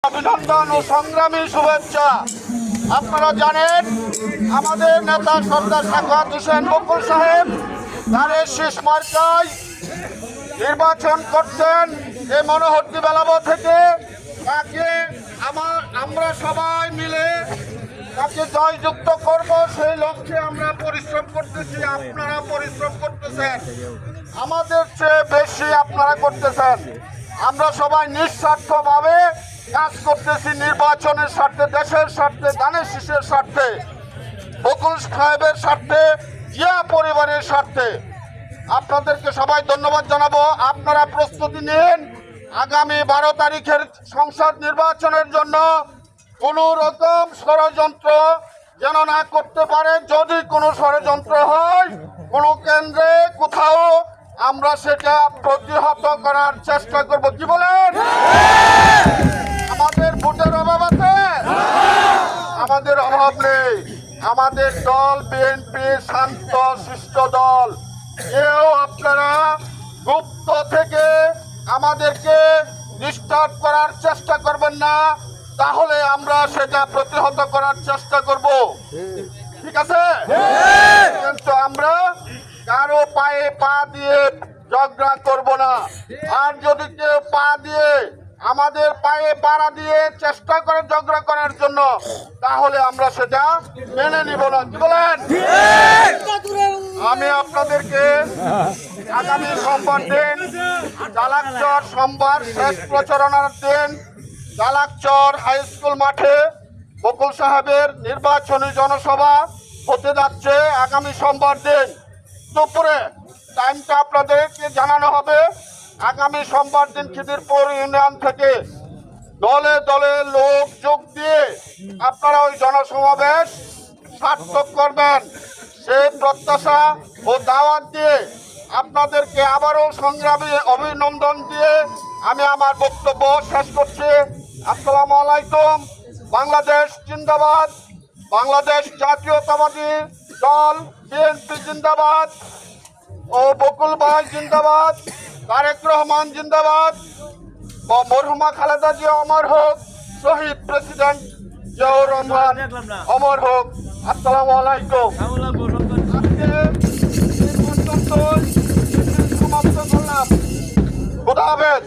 অভিনন্দন ও সংগ্রামী শুভেচ্ছা। আপনারা জানেন আমাদের নেতা সর্দার সাখাওয়াত হোসেন বকুল সাহেব তারের শেষ মার্কায় নির্বাচন করছেন এই মনোহরদী বেলাব থেকে। তাকে আমরা সবাই মিলে তাকে জয়যুক্ত করব, সেই লক্ষ্যে আমরা পরিশ্রম করতেছি। আপনারা পরিশ্রম করতেছেন, আমাদের চেয়ে বেশি আপনারা করতেছেন। আমরা সবাই নিঃস্বার্থভাবে কাজ করতেছি নির্বাচনের স্বার্থে, দেশের স্বার্থে, ধানের শীষের স্বার্থে, বকুল সাহেবের স্বার্থে, জিয়া পরিবারের স্বার্থে। আপনাদেরকে সবাই ধন্যবাদ জানাবো। আপনারা প্রস্তুতি নিন আগামী 12 তারিখের সংসদ নির্বাচনের জন্য কোনো রকম ষড়যন্ত্র যেন না করতে পারে। যদি কোনো ষড়যন্ত্র হয় কোনো কেন্দ্রে কোথাও, আমরা সেটা প্রতিহত করার চেষ্টা করব। কি বলেন? আমাদের ভোটের অভাব আছে? আমাদের অভাব নেই। আমাদের দল বিএনপি শান্ত শিষ্ট দল। কেউ আপনারা গুপ্ত থেকে আমাদেরকে ডিস্টার্ব করার চেষ্টা করবেন না, তাহলে আমরা সেটা প্রতিহত করার চেষ্টা করব। ঠিক আছে? কিন্তু আমরা কারো পায়ে পা দিয়ে ঝগড়া করব না। আর যদি কেউ পা দিয়ে আমাদের পায়ে পাড়া দিয়ে চেষ্টা করে ঝগড়া করার জন্য, তাহলে আমরা সেটা মেনে নিব না। কি বলেন? আমি আপনাদেরকে আগামী সোমবার দিন জালাকচর, সোমবার শেষ প্রচারণার দিন জালাকচর হাই স্কুল মাঠে বকুল সাহেবের নির্বাচনী জনসভা হতে যাচ্ছে আগামী সোমবার দিন দুপুরে। টাইমটা আপনাদেরকে জানানো হবে। আগামী সোমবার দিন খিদিরপুর ইউনিয়ন থেকে দলে দলে লোক যোগ দিয়ে আপনারা ওই জনসমাবেশ সার্থক করবেন, সেই প্রত্যাশা ও দাওয়াত দিয়ে আপনাদেরকে আবারও সংগ্রামী অভিনন্দন দিয়ে আমি আমার বক্তব্য শেষ করছি। আসসালামু আলাইকুম। বাংলাদেশ জিন্দাবাদ, বাংলাদেশ জাতীয়তাবাদী দল বিএনপি জিন্দাবাদ, ও বকুল ভাই জিন্দাবাদ, তারেক রহমান জিন্দাবাদ, মরহুমা খালেদা জিয়া অমর হোক, শহীদ প্রেসিডেন্ট জিয়াউর রহমান অমর হোক। আসসালামু আলাইকুম। সমাপ্ত করলাম। খুদা হাফেজ।